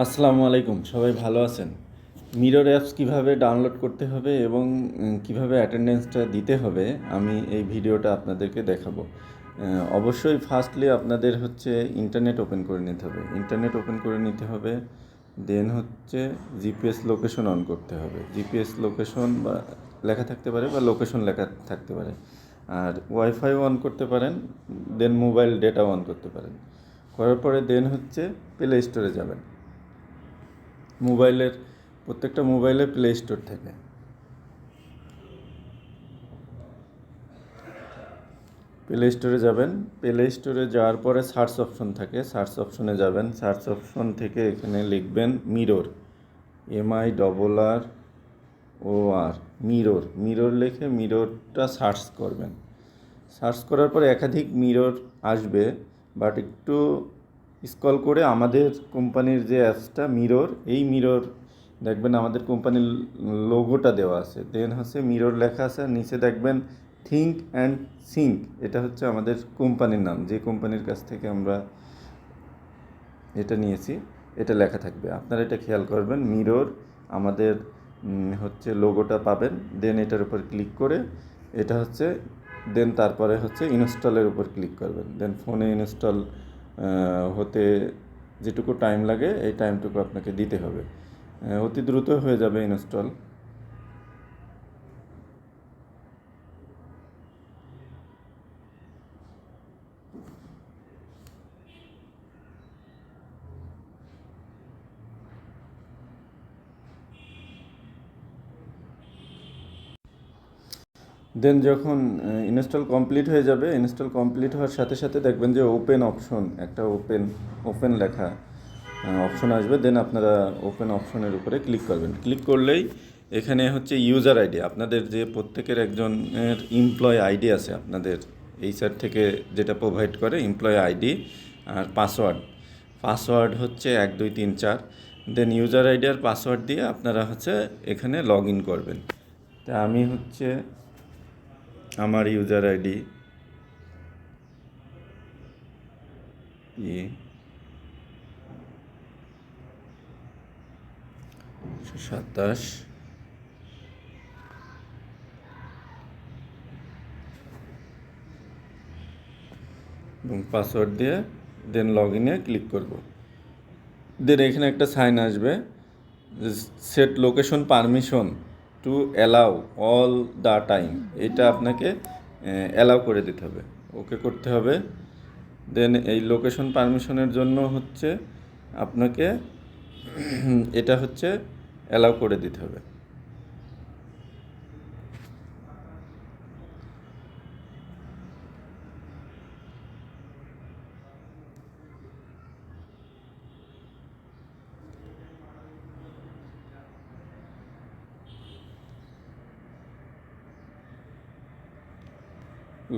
আসসালামু আলাইকুম, সবাই ভালো আছেন? মিরর অ্যাপস কিভাবে ডাউনলোড করতে হবে এবং কিভাবে অ্যাটেন্ডেন্সটা দিতে হবে আমি এই ভিডিওটা আপনাদেরকে দেখাবো। অবশ্যই ফার্স্টলি আপনাদের হচ্ছে ইন্টারনেট ওপেন করে নিতে হবে। ইন্টারনেট ওপেন করে নিতে হবে, দেন হচ্ছে জিপিএস লোকেশন অন করতে হবে। জিপিএস লোকেশন বা লেখা থাকতে পারে বা লোকেশন লেখা থাকতে পারে। আর ওয়াইফাই অন করতে পারেন, দেন মোবাইল ডেটা অন করতে পারেন। করার পরে দেন হচ্ছে প্লে স্টোরে যাবেন। মোবাইলের প্রত্যেকটা মোবাইলে প্লে স্টোর থাকে। প্লে স্টোরে যাবেন, প্লে স্টোরে যাওয়ার পরে সার্চ অপশন থাকে, সার্চ অপশনে যাবেন। সার্চ অপশন থেকে এখানে লিখবেন মিরর, MIRROR, মিরর। মিরর লিখে মিররটা সার্চ করবেন। সার্চ করার পরে একাধিক মিরর আসবে, বাট একটু স্ক্রল করে আমাদের কোম্পানির যে অ্যাপসটা মিরর, এই মিরর দেখবেন আমাদের কোম্পানির লোগোটা দেওয়া আছে, দেন হচ্ছে মিরর লেখা আছে, আর নিচে দেখবেন থিঙ্ক অ্যান্ড সিঙ্ক। এটা হচ্ছে আমাদের কোম্পানির নাম, যে কোম্পানির কাছ থেকে আমরা এটা নিয়েছি, এটা লেখা থাকবে। আপনারা এটা খেয়াল করবেন, মিরর আমাদের হচ্ছে লোগোটা পাবেন। দেন এটার উপর ক্লিক করে এটা হচ্ছে, দেন তারপরে হচ্ছে ইনস্টলের উপর ক্লিক করবেন। দেন ফোনে ইনস্টল হতে যেটুকু টাইম লাগে এই টাইমটুকু আপনাকে দিতে হবে। অতি দ্রুত হয়ে যাবে ইনস্টল। দেন যখন ইনস্টল কমপ্লিট হয়ে যাবে, ইনস্টল কমপ্লিট হওয়ার সাথে সাথে দেখবেন যে ওপেন অপশন, একটা ওপেন লেখা অপশন আসবে। দেন আপনারা ওপেন অপশনের উপরে ক্লিক করবেন। ক্লিক করলেই এখানে হচ্ছে ইউজার আইডি, আপনাদের যে প্রত্যেকের একজনের এমপ্লয় আইডি আছে আপনাদের এইচআর থেকে যেটা প্রোভাইড করে, এমপ্লয় আইডি আর পাসওয়ার্ড হচ্ছে 1 2 3 4। দেন ইউজার আইডি আর পাসওয়ার্ড দিয়ে আপনারা হচ্ছে এখানে লগ ইন করবেন। তা আমি হচ্ছে আমার ইউজার আইডি 27 এবং পাসওয়ার্ড দিয়ে দেন লগ ইনে ক্লিক করব। দেন এখানে একটা সাইন আসবে, set location permission to allow all the time. এটা আপনাকে অ্যালাউ করে দিতে হবে, ওকে করতে হবে। দেন এই লোকেশন পারমিশনের জন্য হচ্ছে আপনাকে এটা হচ্ছে অ্যালাউ করে দিতে হবে।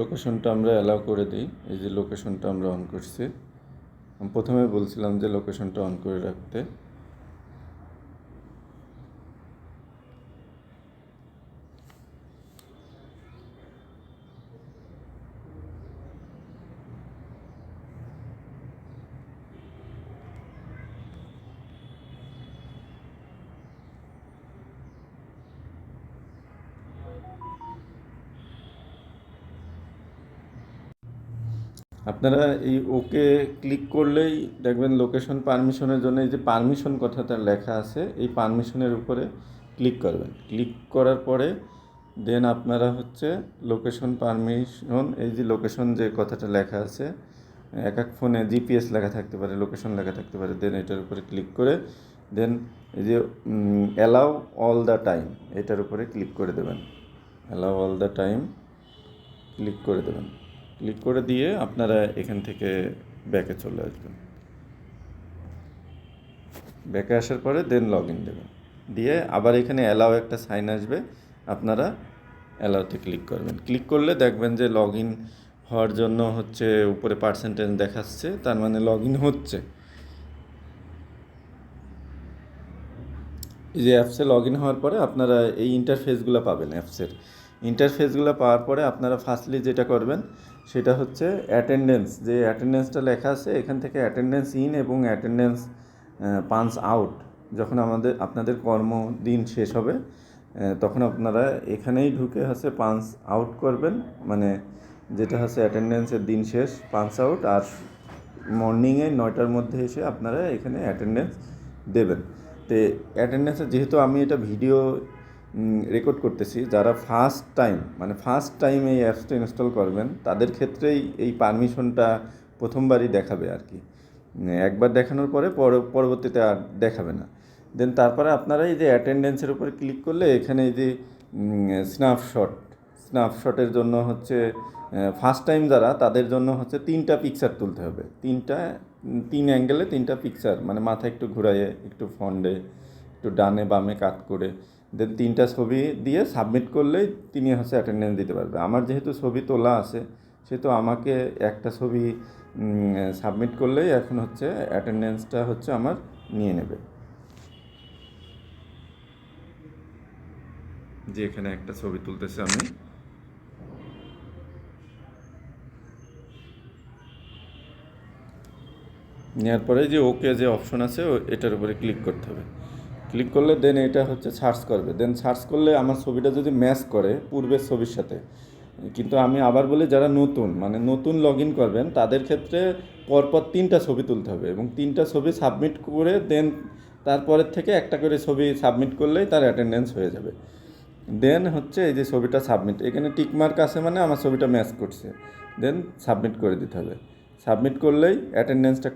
লোকেশনটা আমরা অ্যালাউ করে দিই। এই যে লোকেশনটা আমরা অন করছি, আমি প্রথমে বলছিলাম যে লোকেশনটা অন করে রাখতে। আপনারা এই ওকে ক্লিক করলেই দেখবেন লোকেশন পারমিশনের জন্য এই যে পারমিশন কথাটা লেখা আছে, এই পারমিশনের উপরে ক্লিক করবেন। ক্লিক করার পরে দেন আপনারা হচ্ছে লোকেশন পারমিশন, এই যে লোকেশন যে কথাটা লেখা আছে, এক এক ফোনে জিপিএস লেখা থাকতে পারে, লোকেশন লেখা থাকতে পারে, দেন এটার উপরে ক্লিক করে দেন এই যে অ্যালাউ অল দ্য টাইম, এটার উপরে ক্লিক করে দেবেন। Allow all the time click করে দেবেন। ক্লিক করে দিয়ে আপনারা এখান থেকে ব্যাকে চলে আসবেন। ব্যাকে আসার পরে দেন লগ ইন দেবেন, দিয়ে আবার এখানে অ্যালাউ একটা সাইন আসবে, আপনারা অ্যালাউতে ক্লিক করবেন। ক্লিক করলে দেখবেন যে লগ ইন হওয়ার জন্য হচ্ছে উপরে পার্সেন্টেজ দেখাচ্ছে, তার মানে লগ ইন হচ্ছে। এই যে অ্যাপসে লগ ইন হওয়ার পরে আপনারা এই ইন্টারফেসগুলো পাবেন। অ্যাপসের ইন্টারফেসগুলো পাওয়ার পরে আপনারা ফার্স্টলি যেটা করবেন সেটা হচ্ছে অ্যাটেন্ডেন্স, যে অ্যাটেন্ডেন্সটা লেখা আছে এখান থেকে অ্যাটেন্ডেন্স ইন এবং অ্যাটেন্ডেন্স পাঞ্চ আউট, যখন আপনাদের কর্মদিন শেষ হবে তখন আপনারা এখানেই ঢুকে হচ্ছে পাঞ্চ আউট করবেন, মানে যেটা হচ্ছে অ্যাটেন্ডেন্সের দিন শেষ পাঞ্চ আউট, আর মর্নিংয়ে 9টার মধ্যে এসে আপনারা এখানে অ্যাটেন্ডেন্স দেবেন। তো অ্যাটেন্ডেন্সে যেহেতু আমি এটা ভিডিও রেকর্ড করতেছি, যারা ফার্স্ট টাইম এই অ্যাপসটা ইনস্টল করবেন তাদের ক্ষেত্রেই এই পারমিশনটা প্রথমবারই দেখাবে আর কি। একবার দেখানোর পরে পরবর্তীতে আর দেখাবে না। দেন তারপরে আপনারা এই যে অ্যাটেন্ডেন্সের উপরে ক্লিক করলে এখানে এই যে স্ন্যাপশটের জন্য হচ্ছে ফার্স্ট টাইম যারা, তাদের জন্য হচ্ছে 3টা পিকচার তুলতে হবে। 3 অ্যাঙ্গেলে 3টা পিকচার, মানে মাথা একটু ঘুরাইয়ে, একটু ফন্ডে, একটু ডানে বামে কাট করে, দেন 3টা ছবি দিয়ে সাবমিট করলেই তিনি হচ্ছে অ্যাটেন্ডেন্স দিতে পারবে। আমার যেহেতু ছবি তোলা আছে সেহেতু আমাকে একটা ছবি সাবমিট করলেই এখন হচ্ছে অ্যাটেন্ডেন্সটা হচ্ছে আমার নিয়ে নেবে। যে এখানে একটা ছবি তুলতেছি আমি, নেওয়ার পরে যে ওকে যে অপশন আছে এটার উপরে ক্লিক করতে হবে। ক্লিক করলে দেন এটা হচ্ছে সার্চ করবে। দেন সার্চ করলে আমার ছবিটা যদি ম্যাচ করে পূর্বের ছবির সাথে, কিন্তু আমি আবার বলি যারা নতুন লগ ইন করবেন তাদের ক্ষেত্রে পরপর 3টা ছবি তুলতে হবে এবং 3টা ছবি সাবমিট করে দেন তারপরের থেকে একটা করে ছবি সাবমিট করলেই তার অ্যাটেন্ডেন্স হয়ে যাবে। দেন হচ্ছে এই যে ছবিটা সাবমিট, এখানে টিকমার্ক আছে মানে আমার ছবিটা ম্যাচ করছে, দেন সাবমিট করে দিতে হবে। সাবমিট করলেই অ্যাটেন্ডেন্সটা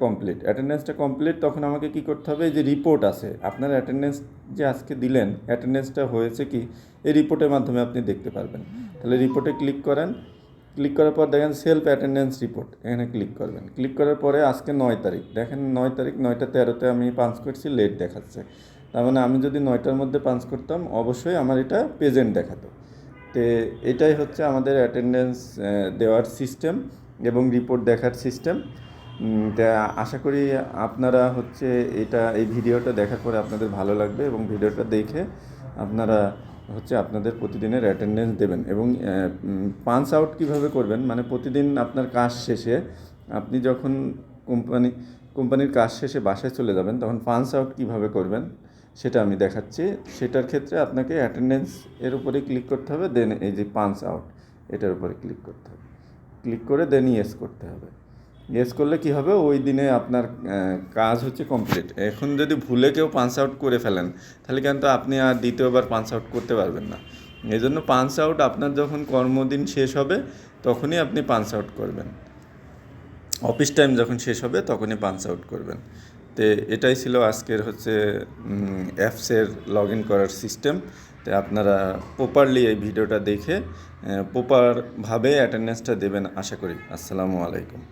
কমপ্লিট। তখন আমাকে কি করতে হবে, এই যে রিপোর্ট আছে আপনার অ্যাটেন্ডেন্স যে আজকে দিলেন, অ্যাটেন্ডেন্সটা হয়েছে কি এই রিপোর্টের মাধ্যমে আপনি দেখতে পারবেন। তাহলে রিপোর্টে ক্লিক করেন, ক্লিক করার পর দেখেন সেলফ অ্যাটেন্ডেন্স রিপোর্ট, এখানে ক্লিক করবেন। ক্লিক করার পরে আজকে 9 তারিখ, দেখেন 9 তারিখ 9টা 13-তে আমি পাঞ্চ করছি, লেট দেখাচ্ছে। তার মানে আমি যদি 9টার মধ্যে পাঞ্চ করতাম অবশ্যই আমার এটা প্রেজেন্ট দেখাতো। তো এটাই হচ্ছে আমাদের অ্যাটেন্ডেন্স দেওয়ার সিস্টেম এবং রিপোর্ট দেখার সিস্টেম। তা আশা করি আপনারা হচ্ছে এই ভিডিওটা দেখার পরে আপনাদের ভালো লাগবে এবং ভিডিওটা দেখে আপনারা হচ্ছে আপনাদের প্রতিদিনের অ্যাটেন্ডেন্স দেবেন। এবং পাঞ্চ আউট কীভাবে করবেন, মানে প্রতিদিন আপনার কাজ শেষে আপনি যখন কোম্পানির কাজ শেষে বাসায় চলে যাবেন তখন পাঞ্চ আউট কীভাবে করবেন সেটা আমি দেখাচ্ছি। সেটার ক্ষেত্রে আপনাকে অ্যাটেন্ডেন্স এর উপরে ক্লিক করতে হবে, দেন এই যে পাঞ্চ আউট এটার উপরে ক্লিক করতে হবে। ক্লিক করে দেন ইয়েস করতে হবে। ইয়েস করলে কি হবে, ওই দিনে আপনার কাজ হচ্ছে কমপ্লিট। এখন যদি ভুলে কেউ পাঞ্চ আউট করে ফেলেন তাহলে কিন্তু আপনি আর দ্বিতীয়বার পাঞ্চ আউট করতে পারবেন না। এই জন্য পাঞ্চ আউট আপনার যখন কর্মদিন শেষ হবে তখনই আপনি পাঞ্চ আউট করবেন, অফিস টাইম যখন শেষ হবে তখনই পাঞ্চ আউট করবেন। তো এটাই ছিল আজকের হচ্ছে অ্যাপসের লগ ইন করার সিস্টেম। তো আপনারা প্রপারলি এই ভিডিওটা দেখে প্রপারভাবে অ্যাটেন্ডেন্সটা দেবেন আশা করি। আসসালামু আলাইকুম।